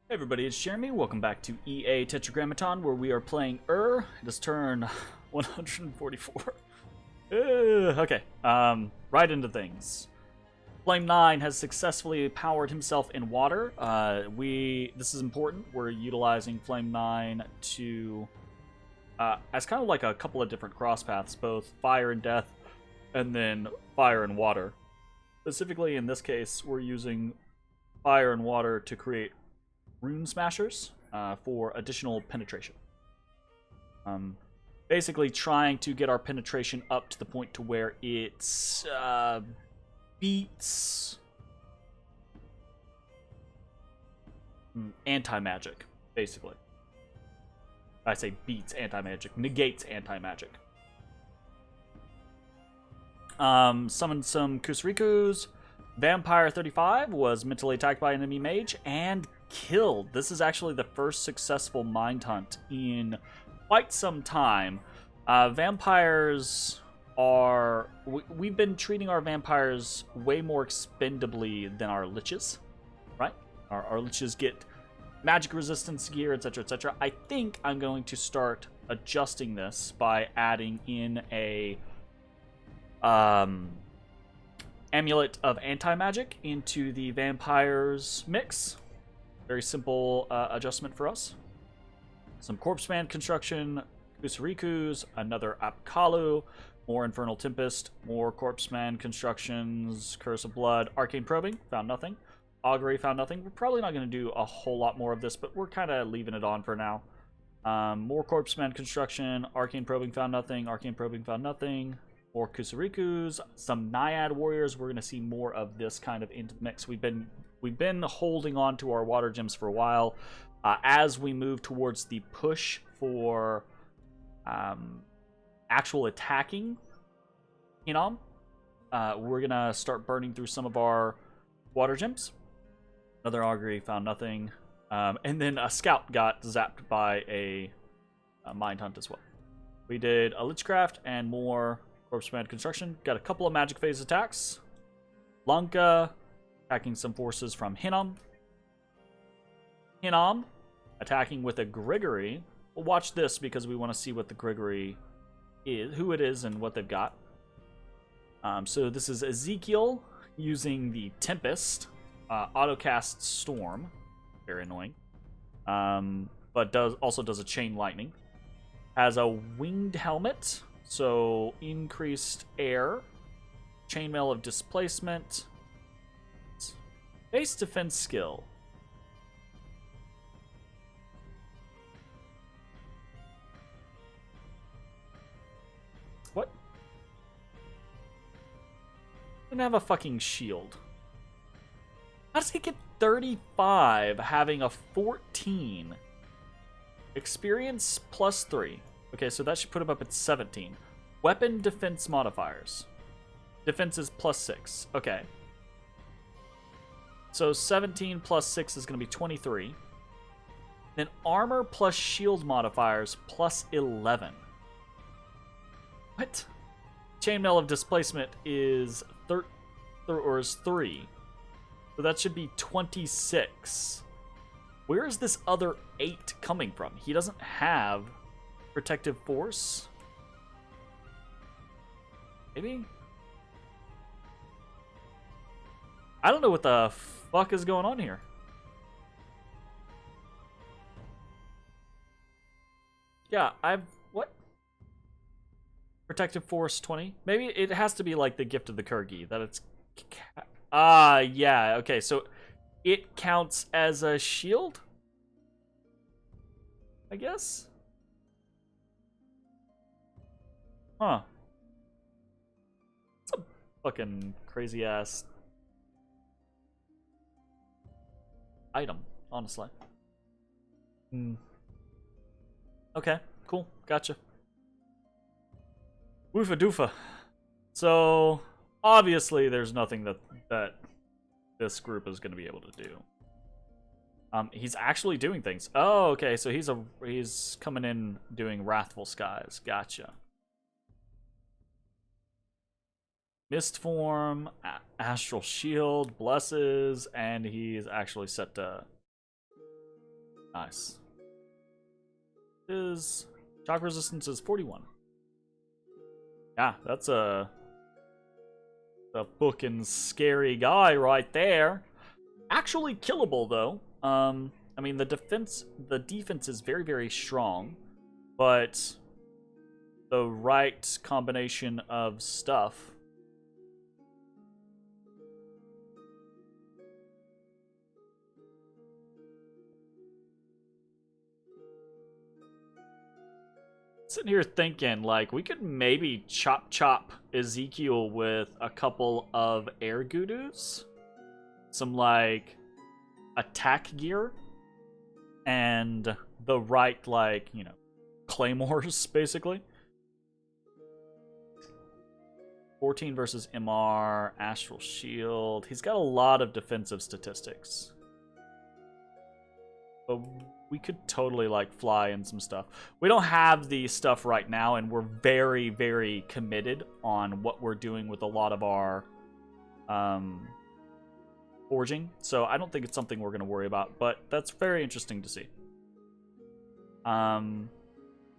Hey everybody, it's Jeremy. Welcome back to EA Tetragrammaton, where we are playing It is turn 144. Okay, right into things. Flame 9 has successfully powered himself in water. This is important. We're utilizing Flame 9 to as kind of like a couple of different cross paths, both fire and death, and then fire and water. Specifically, in this case, we're using fire and water to create rune smashers for additional penetration. Basically trying to get our penetration up to the point to where it beats anti-magic, basically. I say beats anti-magic, negates anti-magic. Summoned some Kusarikus. Vampire 35 was mentally attacked by an enemy mage and killed. This is actually the first successful mind hunt in quite some time. Vampires are... We've been treating our vampires way more expendably than our liches, right? Our liches get magic resistance gear, etc., etc. I think I'm going to start adjusting this by adding in a... amulet of anti-magic into the vampires mix. Very simple adjustment for us. Some corpse man construction, Kusarikus, another Apkalu, more Infernal Tempest, more corpse man constructions, Curse of Blood, Arcane Probing, found nothing. Augury, found nothing. We're probably not going to do a whole lot more of this, but we're kind of leaving it on for now. More corpse man construction, Arcane Probing, found nothing. Arcane Probing, found nothing. More Kusarikus, some Naiad Warriors. We're going to see more of this kind of into the mix. We've been holding on to our water gems for a while. As we move towards the push for actual attacking, we're going to start burning through some of our water gems. Another Augury, found nothing. And then a Scout got zapped by a Mind Hunt as well. We did a Lichcraft and more Corpse Man Construction. Got a couple of Magic Phase attacks. Lanka attacking some forces from Hinnom. Hinnom attacking with a Gregory. We'll watch this because we want to see what the Gregory is, who it is, and what they've got. So this is Ezekiel using the Tempest. Autocast Storm. Very annoying. But also does a Chain Lightning. Has a Winged Helmet. So, increased air, chainmail of displacement, base defense skill. What? Didn't have a fucking shield. How does he get 35 having a 14? Experience plus 3. Okay, so that should put him up at 17. Weapon defense modifiers. Defense is plus 6. Okay. So 17 plus 6 is going to be 23. Then armor plus shield modifiers plus 11. What? Chainmail of displacement is 3. So that should be 26. Where is this other 8 coming from? He doesn't have protective force? Maybe? I don't know what the fuck is going on here. Yeah, what? Protective force 20? Maybe it has to be like the gift of the Kurgi, that it's... yeah, okay, so it counts as a shield? I guess? Huh. It's a fucking crazy ass item, honestly. Okay, cool. Gotcha. Woofa doofa. So, obviously there's nothing that this group is going to be able to do. He's actually doing things. Oh, okay, so he's coming in doing Wrathful Skies. Gotcha. Mist Form, Astral Shield, Blesses, and he's actually set to Nice. His shock resistance is 41. Yeah, that's a fucking scary guy right there. Actually killable though. I mean the defense is very, very strong, but the right combination of stuff. Sitting here thinking, like, we could maybe chop Ezekiel with a couple of air gurus, some like attack gear, and the right, like, you know, claymores basically. 14 versus MR, Astral Shield. He's got a lot of defensive statistics. But we could totally, like, fly in some stuff. We don't have the stuff right now, and we're very, very committed on what we're doing with a lot of our forging. So I don't think it's something we're going to worry about, but that's very interesting to see.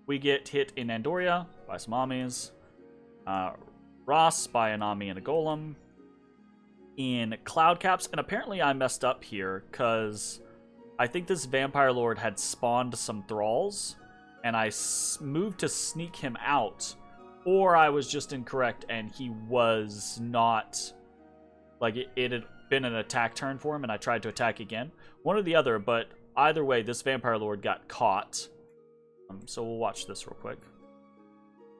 We get hit in Andoria by some armies. Ross by an army and a golem. In Cloud Caps, and apparently I messed up here, because I think this Vampire Lord had spawned some thralls, and I moved to sneak him out, or I was just incorrect and he was not, like, it had been an attack turn for him and I tried to attack again. One or the other, but either way, this Vampire Lord got caught. So we'll watch this real quick.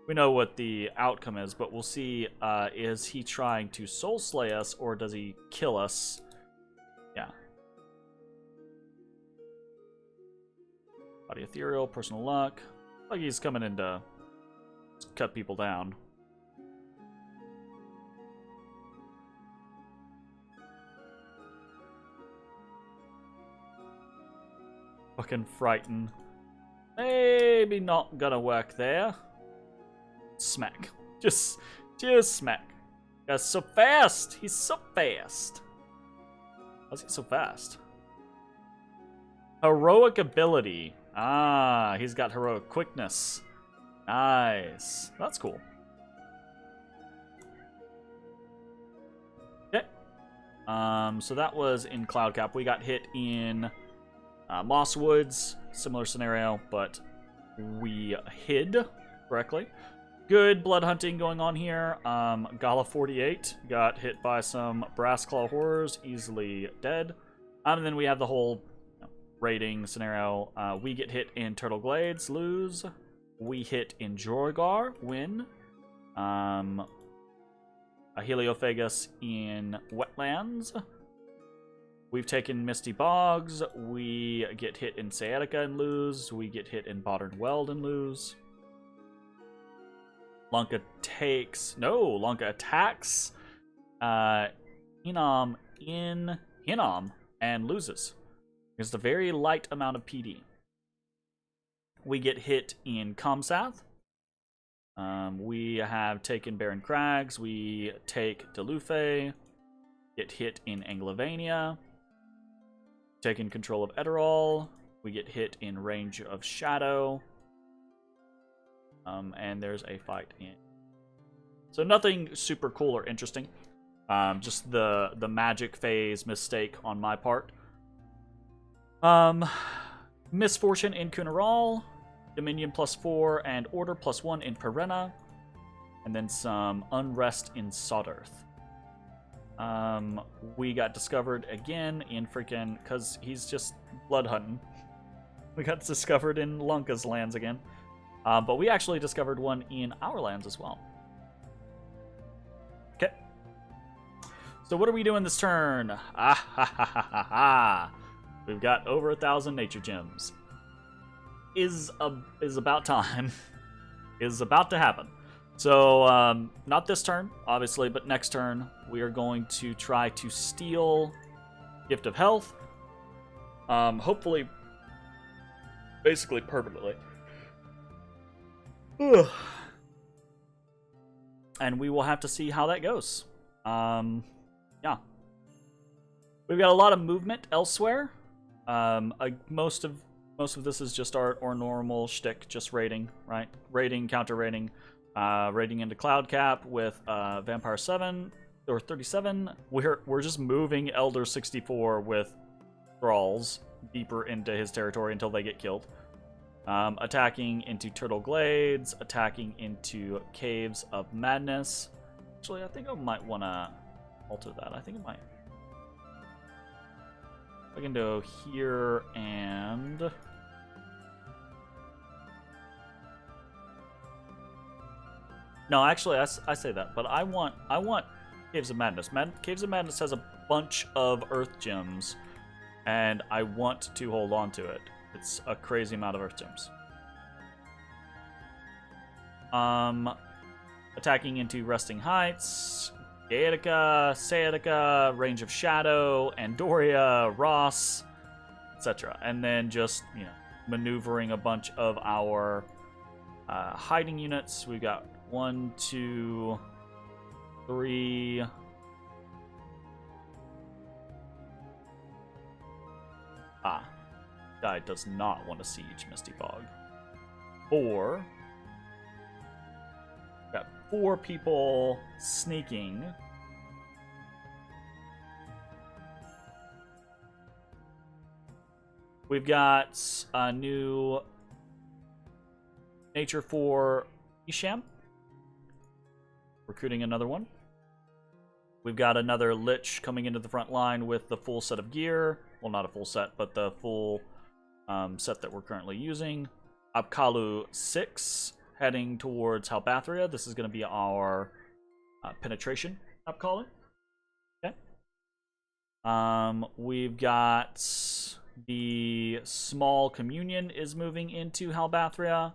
We know what the outcome is, but we'll see, is he trying to soul slay us, or does he kill us? Yeah. Body Ethereal, Personal Luck. Like he's coming in to cut people down. Fucking frighten. Maybe not gonna work there. Smack. Just smack. That's so fast! He's so fast! How's he so fast? Heroic ability. Ah, he's got heroic quickness. Nice. That's cool. Okay. So that was in Cloud Cap. We got hit in Moss Woods. Similar scenario, but we hid correctly. Good blood hunting going on here. Gala 48 got hit by some Brass Claw Horrors, easily dead. And then we have the whole raiding scenario. We get hit in Turtle Glades, lose. We hit in Jorgar, win. A Heliophagus in Wetlands. We've taken Misty Bogs. We get hit in Sciatica and lose. We get hit in Modern Weld and lose. Lanka attacks Hinnom in Hinnom and loses. There's a very light amount of PD. We get hit in Comsath. We have taken Barren Crags. We take Delufe. Get hit in Anglovania. Taken control of Eterol. We get hit in Range of Shadow. And there's a fight in. So nothing super cool or interesting. Just the magic phase mistake on my part. Misfortune in Kunaral. Dominion +4 and Order +1 in Perenna. And then some Unrest in Sawdearth. We got discovered again in freaking, because he's just blood hunting. We got discovered in Lanka's lands again. But we actually discovered one in our lands as well. Okay. So what are we doing this turn? Ah ha ha ha ha ha. We've got over 1,000 nature gems. Is about time. Is about to happen. So, not this turn, obviously, but next turn, we are going to try to steal Gift of Health. Hopefully, basically permanently. And we will have to see how that goes. Yeah. We've got a lot of movement elsewhere. Most of most of this is just our normal shtick, just raiding, right? Raiding, counter raiding, raiding into Cloud Cap with Vampire 7 or 37. We're just moving Elder 64 with thralls deeper into his territory until they get killed. Attacking into Turtle Glades, attacking into Caves of Madness. Actually, I think I might want to alter that. I think it might. I can go here and no, actually, I say that, but I want Caves of Madness. Caves of Madness has a bunch of Earth Gems, and I want to hold on to it. It's a crazy amount of Earth Gems. Attacking into Resting Heights, Gaetica, Sciatica, Range of Shadow, Andoria, Ross, etc. And then just, maneuvering a bunch of our hiding units. We've got 1, 2, 3. Guy does not want to siege Misty Fog. 4. Got 4 people sneaking. We've got a new Nature 4 Isham. Recruiting another one. We've got another Lich coming into the front line with the full set of gear. Well, not a full set, but the full set that we're currently using. Apkalu 6 heading towards Halbathria. This is going to be our penetration Apkalu. Okay. We've got the small communion is moving into Halbathria.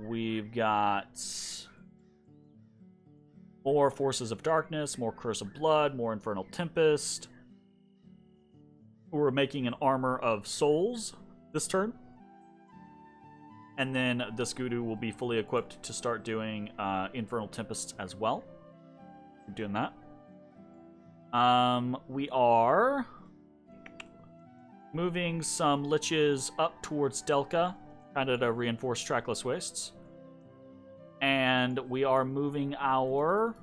We've got more Forces of Darkness, more Curse of Blood, more Infernal Tempest. We're making an Armor of Souls this turn. And then this Gudu will be fully equipped to start doing Infernal Tempests as well. We're doing that. We are moving some Liches up towards Delca, kind of to reinforce Trackless Wastes. And we are moving our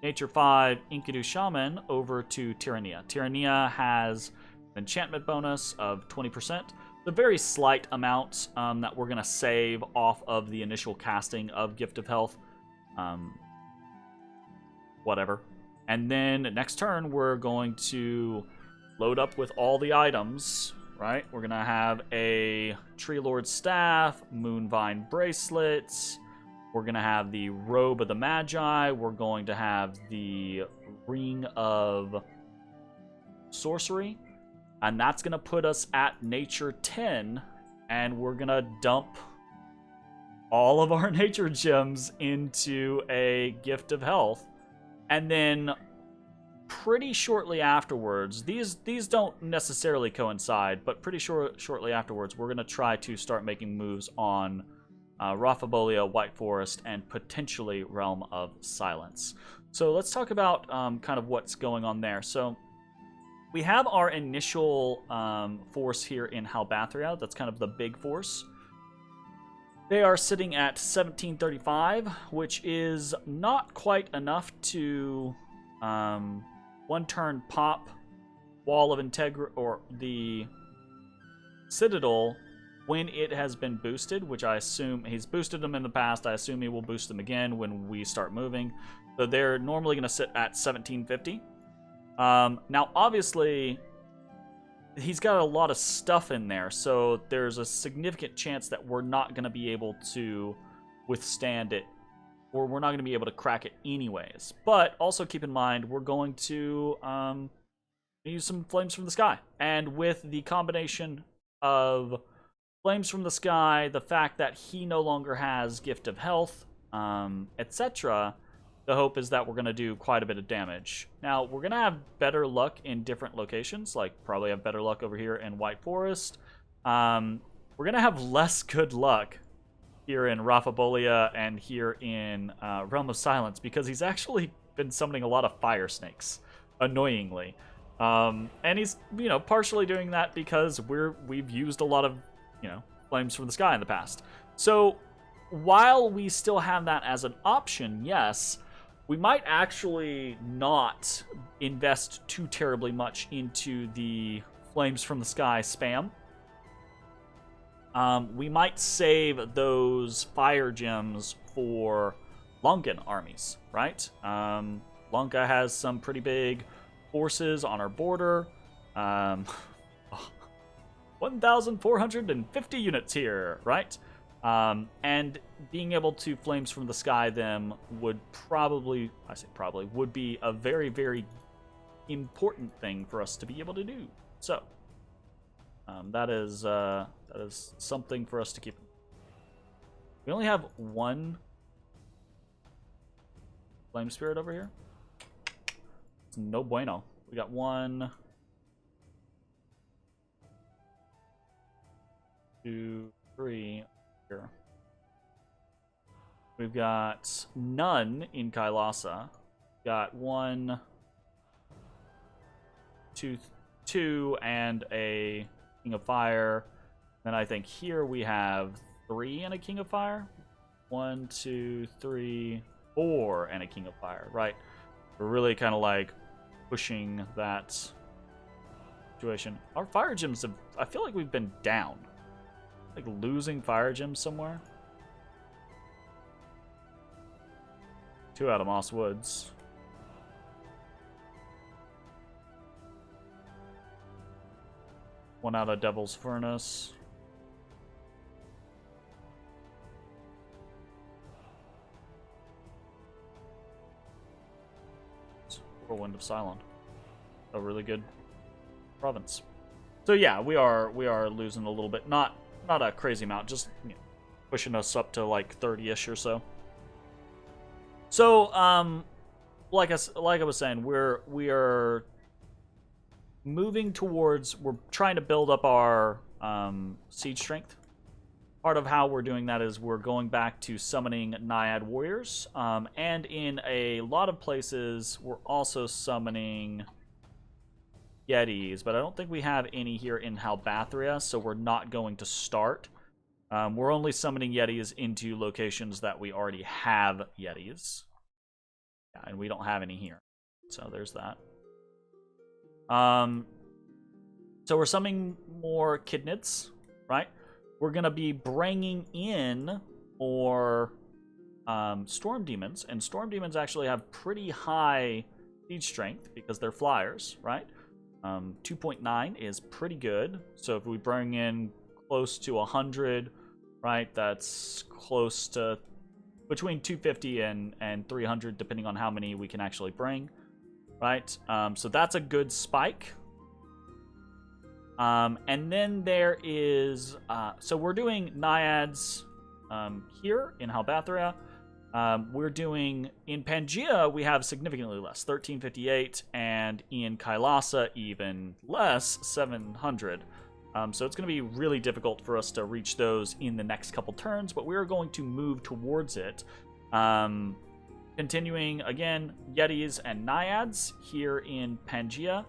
Nature 5 Enkidu Shaman over to Tyrannia. Tyrannia has an enchantment bonus of 20%. The very slight amount that we're going to save off of the initial casting of Gift of Health. Whatever. And then next turn, we're going to load up with all the items, right? We're going to have a Tree Lord Staff, Moonvine Bracelets. We're going to have the Robe of the Magi. We're going to have the Ring of Sorcery. And that's going to put us at Nature 10. And we're going to dump all of our Nature Gems into a Gift of Health. And then pretty shortly afterwards, these don't necessarily coincide, but pretty shortly afterwards, we're going to try to start making moves on Raphabolia, White Forest, and potentially Realm of Silence. So let's talk about kind of what's going on there. So we have our initial force here in Halbathria. That's kind of the big force. They are sitting at 1735, which is not quite enough to one turn pop Wall of Integrity or the Citadel when it has been boosted, which I assume he's boosted them in the past. I assume he will boost them again when we start moving. So they're normally going to sit at 1750. Now, obviously, he's got a lot of stuff in there, so there's a significant chance that we're not going to be able to withstand it, or we're not going to be able to crack it anyways. But also keep in mind, we're going to use some Flames from the Sky. And with the combination of Flames from the Sky, the fact that he no longer has Gift of Health, etc., the hope is that we're going to do quite a bit of damage. Now, we're going to have better luck in different locations, like probably have better luck over here in White Forest. We're going to have less good luck here in Raphabolia and here in Realm of Silence, because he's actually been summoning a lot of fire snakes, annoyingly. And he's, partially doing that because we've used a lot of, flames from the sky in the past. So while we still have that as an option, yes, we might actually not invest too terribly much into the flames from the sky spam. We might save those fire gems for Lungan armies, right? Lunga has some pretty big forces on our border. 1,450 units here, right? And being able to flames from the sky them would probably, I say probably, would be a very, very important thing for us to be able to do. So, that is something for us to keep. We only have one flame spirit over here. It's no bueno. We got 1, 2, 3 here. We've got none in Kailasa. Got 1, 2, and a King of Fire. Then I think here we have 3 and a King of Fire. 1, 2, 3, 4 and a King of Fire. Right. We're really kind of like pushing that situation. Our fire gems have, I feel like we've been down. Like losing fire gems somewhere. 2 out of Moss Woods. One out of Devil's Furnace. Whirlwind of Cylon. A really good province. So yeah, we are losing a little bit. Not a crazy amount, just pushing us up to like 30-ish or so. So like I was saying, we are moving towards, we're trying to build up our siege strength. Part of how we're doing that is we're going back to summoning Naiad warriors, and in a lot of places we're also summoning Yetis, but I don't think we have any here in Halbathria, so we're not going to start. We're only summoning Yetis into locations that we already have Yetis. Yeah, and we don't have any here. So there's that. So we're summoning more Kidnids, right? We're going to be bringing in more Storm Demons, and Storm Demons actually have pretty high siege strength because they're flyers, right? 2.9 is pretty good. So if we bring in close to 100, right, that's close to between 250 and 300, depending on how many we can actually bring, right? So that's a good spike. And then there is, so we're doing Naiads here in Halbathria. We're doing, in Pangaea, we have significantly less, 1358, and in Kailasa, even less, 700. So it's going to be really difficult for us to reach those in the next couple turns, but we're going to move towards it. Continuing, again, Yetis and Naiads here in Pangaea.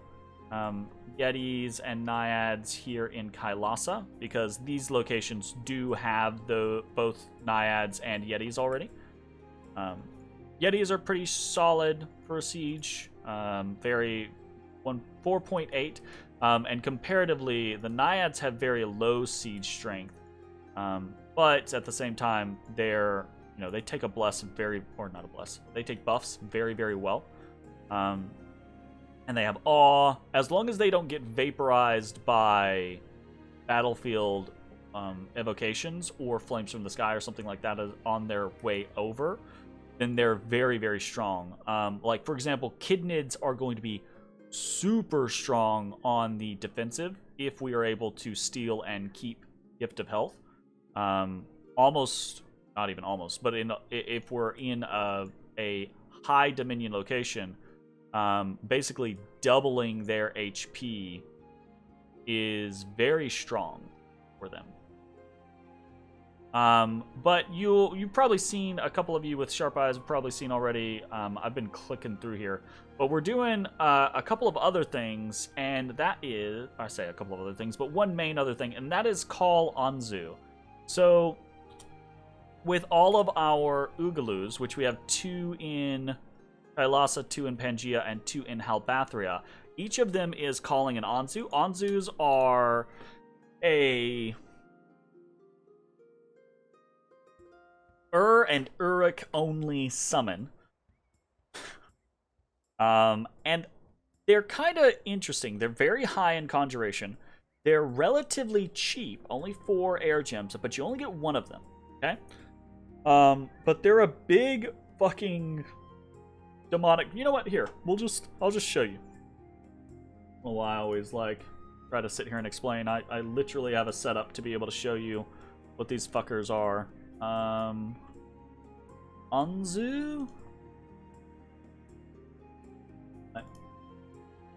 Yetis and Naiads here in Kailasa, because these locations do have both Naiads and Yetis already. Yetis are pretty solid for a siege, 4.8, and comparatively, the Naiads have very low siege strength, but at the same time, they're, they take a bless they take buffs very, very well. And they have awe, as long as they don't get vaporized by battlefield evocations or flames from the sky or something like that on their way over, then they're very, very strong. Like, for example, Kidnids are going to be super strong on the defensive if we are able to steal and keep Gift of Health. Almost, not even almost, but if we're in a high Dominion location, basically doubling their HP is very strong for them. But you've probably seen, a couple of you with sharp eyes have probably seen already. I've been clicking through here, but we're doing a couple of other things, and that is, I say a couple of other things, but one main other thing, and that is call Anzu. So with all of our Oogalus, which we have 2 in Kailasa, 2 in Pangaea, and 2 in Halbathria, each of them is calling an Anzu. Anzus are a and Uruk only summon. And they're kind of interesting. They're very high in conjuration. They're relatively cheap, only 4 air gems, but you only get 1 of them, okay? But they're a big fucking demonic. You know what? Here, I'll just show you. I don't know why I always like try to sit here and explain. I literally have a setup to be able to show you what these fuckers are. Anzu?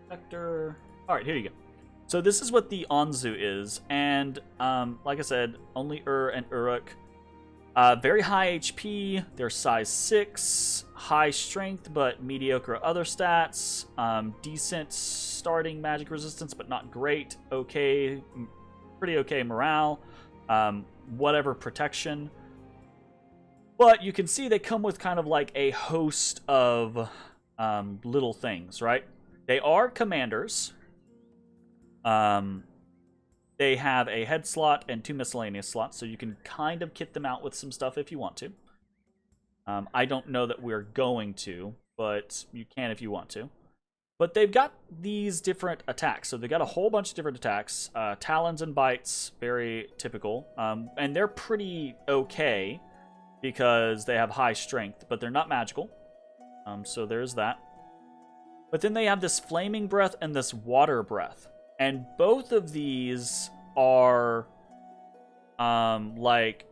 Vector. Alright, here you go. So this is what the Anzu is, and like I said, only and Uruk. Very high HP, they're size 6, high strength but mediocre other stats, decent starting magic resistance but not great, okay, pretty okay morale, whatever protection. But you can see they come with kind of like a host of little things, right? They are commanders. They have a head slot and 2 miscellaneous slots, so you can kind of kit them out with some stuff if you want to. I don't know that we're going to, but you can if you want to. But they've got these different attacks. So they've got a whole bunch of different attacks. Talons and bites, very typical. And they're pretty okay because they have high strength, but they're not magical. So there's that. But then they have this flaming breath and this water breath. And both of these are, like,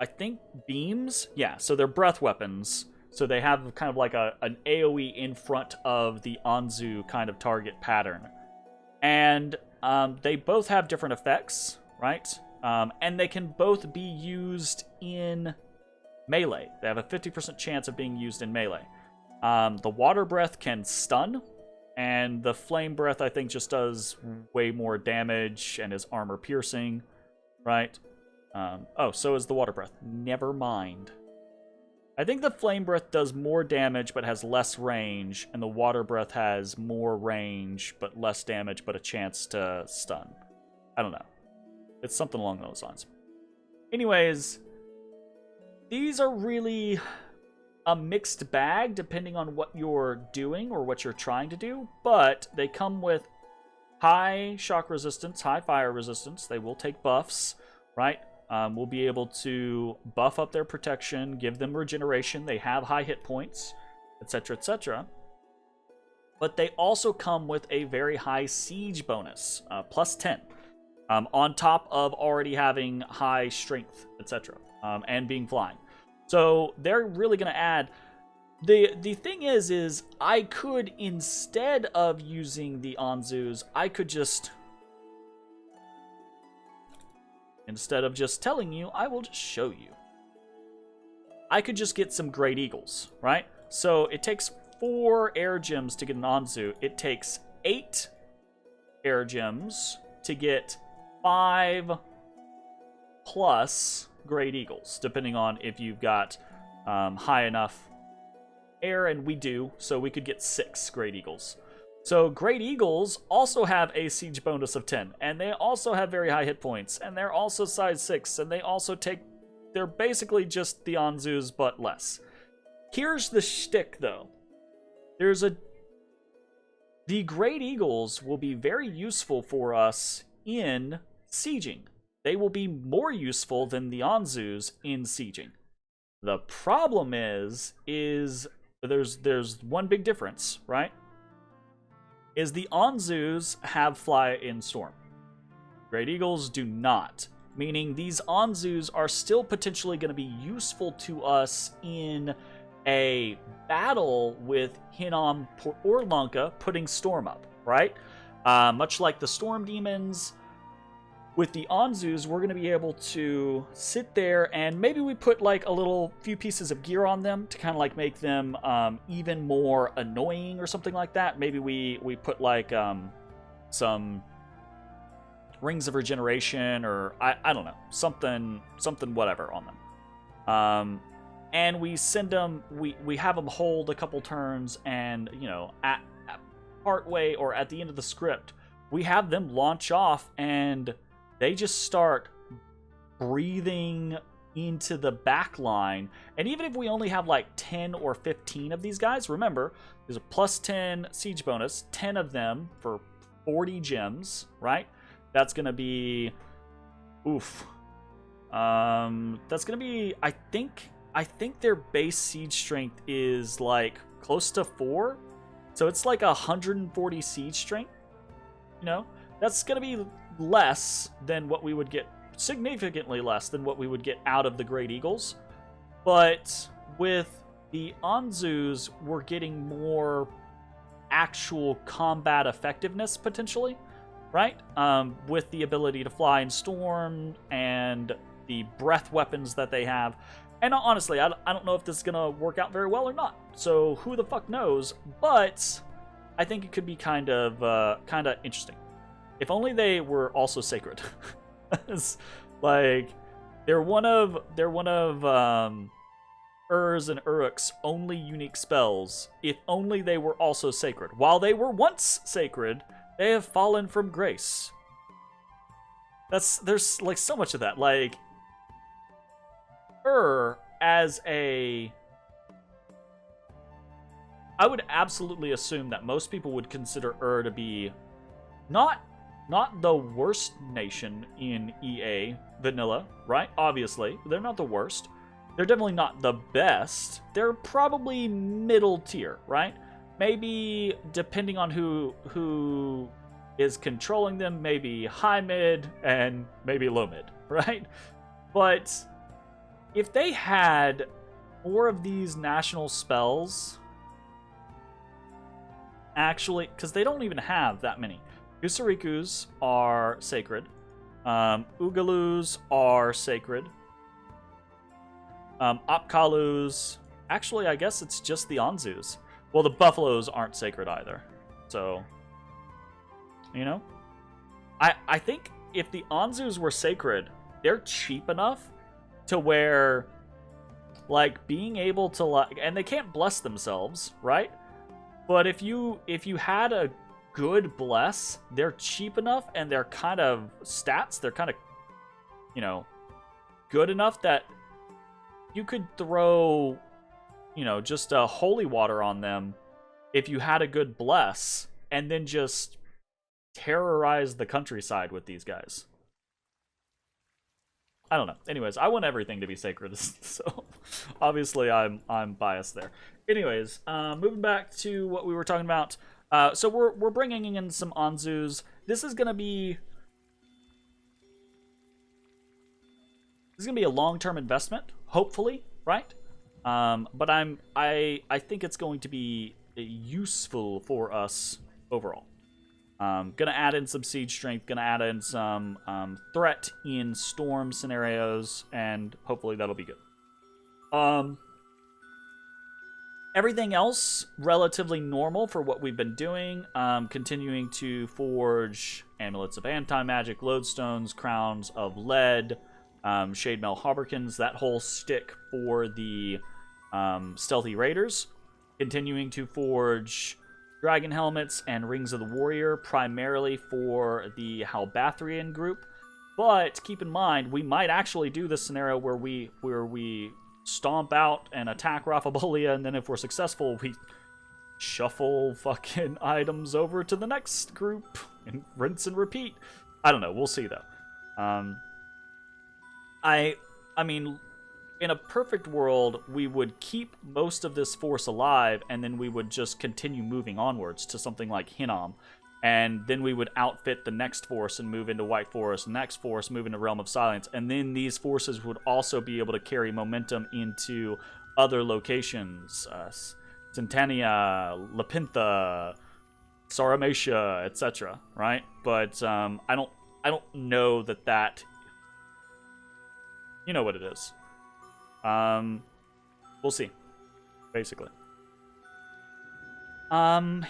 I think beams? Yeah, so they're breath weapons. So they have kind of like an AoE in front of the Anzu kind of target pattern. And they both have different effects, right? And they can both be used in melee. They have a 50% chance of being used in melee. The water breath can stun. And the flame breath, I think, just does way more damage and is armor piercing, right? Oh, so is the water breath. Never mind. I think the flame breath does more damage but has less range, and the water breath has more range but less damage but a chance to stun. I don't know. It's something along those lines. Anyways, these are really a mixed bag depending on what you're doing or what you're trying to do, but they come with high shock resistance, high fire resistance. They will take buffs, right? We'll be able to buff up their protection, give them regeneration. They have high hit points, etc., etc. But they also come with a very high siege bonus, plus 10, on top of already having high strength, etc., and being flying. So they're really going to add. The thing is I could, instead of using the Anzus, I could just, instead of just telling you, I will just show you. I could just get some Great Eagles, right? So it takes 4 air gems to get an Anzu. It takes 8 air gems to get 5 plus Great Eagles, depending on if you've got high enough air, and we do, so we could get 6 Great Eagles. So Great Eagles also have a siege bonus of 10, and they also have very high hit points, and they're also size 6, and they also take, they're basically just the Anzus, but less. Here's the shtick, though. The Great Eagles will be very useful for us in sieging. They will be more useful than the Anzus in sieging. The problem is there's one big difference, right? Is the Anzus have fly in storm. Great Eagles do not. Meaning these Anzus are still potentially going to be useful to us in a battle with Hinnom or Lanka putting storm up, right? Much like the storm demons, With the Anzus, we're going to be able to sit there and maybe we put like a little few pieces of gear on them to kind of like make them even more annoying or something like that. Maybe we put like some rings of regeneration or I don't know, something whatever on them. And we send them, we have them hold a couple turns, and you know, at part way or at the end of the script, we have them launch off and they just start breathing into the back line. And even if we only have like 10 or 15 of these guys, remember, there's a plus 10 siege bonus, 10 of them for 40 gems, right? That's going to be, oof. That's going to be, I think their base siege strength is like close to 4. So it's like 140 siege strength, you know? That's going to be less than what we would get, significantly less than what we would get out of the Great Eagles. But with the Anzus, we're getting more actual combat effectiveness, potentially, right? With the ability to fly and storm and the breath weapons that they have. And honestly, I don't know if this is going to work out very well or not. So who the fuck knows? But I think it could be kind of interesting. If only they were also sacred. It's like they're one of Ur's and Uruk's only unique spells. If only they were also sacred. While they were once sacred, they have fallen from grace. There's like so much of that. Like as a, I would absolutely assume that most people would consider to be not the worst nation in EA vanilla, right? Obviously, they're not the worst. They're definitely not the best. They're probably middle tier, right? Maybe depending on who is controlling them, maybe high mid and maybe low mid, right? But if they had more of these national spells, actually, because they don't even have that many. Kusarikus are sacred. Ugalus are sacred. Apkalus, actually, I guess it's just the Anzus. Well, the Buffaloes aren't sacred either. So, you know? I think if the Anzus were sacred, they're cheap enough to where, like, being able to, like, and they can't bless themselves, right? But if you had a good bless, they're cheap enough and they're kind of stats, they're kind of, you know, good enough that you could throw, you know, just a holy water on them if you had a good bless and then just terrorize the countryside with these guys. I don't know. Anyways, I want everything to be sacred, so obviously I'm biased there. Anyways, moving back to what we were talking about. So we're bringing in some Anzus. This is gonna be a long-term investment, hopefully, right? But I think it's going to be useful for us overall. Gonna add in some siege strength, gonna add in some threat in storm scenarios, and hopefully that'll be good. Everything else, relatively normal for what we've been doing. Continuing to forge amulets of anti-magic, lodestones, crowns of lead, shade mail hauberkins, that whole stick for the stealthy raiders. Continuing to forge dragon helmets and rings of the warrior, primarily for the Halbathrian group. But keep in mind, we might actually do this scenario where we stomp out and attack Raphabolia, and then if we're successful, we shuffle fucking items over to the next group and rinse and repeat. I don't know. We'll see, though. I mean, in a perfect world, we would keep most of this force alive, and then we would just continue moving onwards to something like Hinnom. And then we would outfit the next force and move into White Forest, next force move into Realm of Silence, and then these forces would also be able to carry momentum into other locations, Centania, Lapintha, Saramatia, etc. Right? But I I don't know that... You know what it is. We'll see, basically.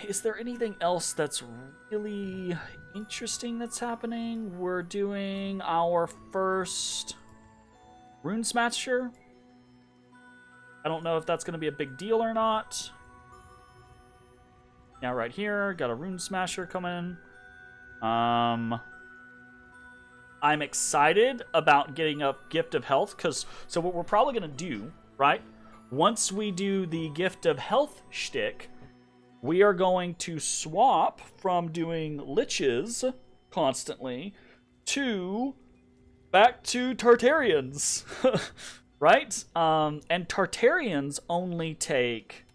Is there anything else that's really interesting that's happening? We're doing our first Rune Smasher. I don't know if that's going to be a big deal or not. Now right here, got a Rune Smasher coming. I'm excited about getting a Gift of Health, so what we're probably going to do, right? Once we do the Gift of Health shtick, we are going to swap from doing liches constantly back to Tartarians, right? And Tartarians only take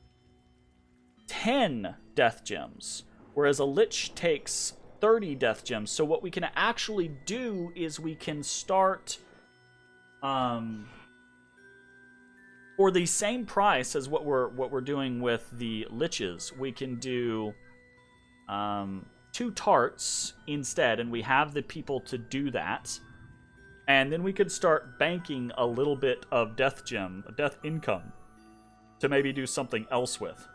10 death gems, whereas a lich takes 30 death gems. So what we can actually do is we can start for the same price as what we're doing with the liches. We can do 2 tarts instead, and we have the people to do that. And then we could start banking a little bit of death income to maybe do something else with.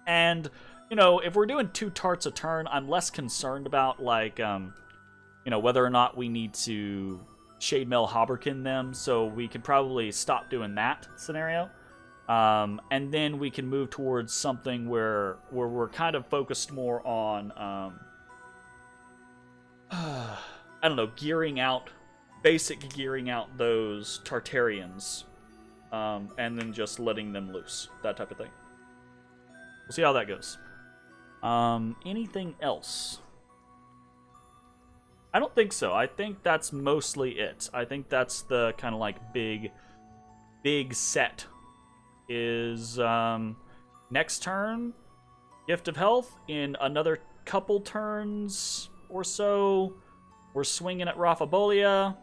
And you know, if we're doing 2 tarts a turn, I'm less concerned about, like, you know, whether or not we need to Shade Mail Hobberkin them, so we could probably stop doing that scenario. And then we can move towards something where we're kind of focused more on, I don't know, basic gearing out those Tartarians, and then just letting them loose, that type of thing. We'll see how that goes. Anything else? I don't think so. I think that's mostly it. I think that's the kind of like big set is next turn, Gift of Health. In another couple turns or so, we're swinging at Raphabolia,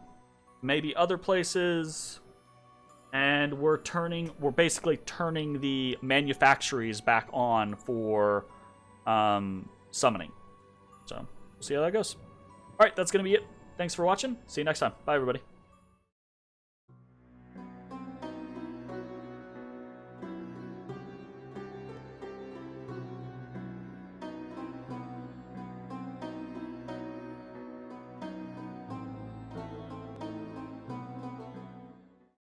maybe other places, and we're basically turning the manufactories back on for summoning. So we'll see how that goes. All right, that's gonna be it. Thanks for watching. See you next time. Bye, everybody.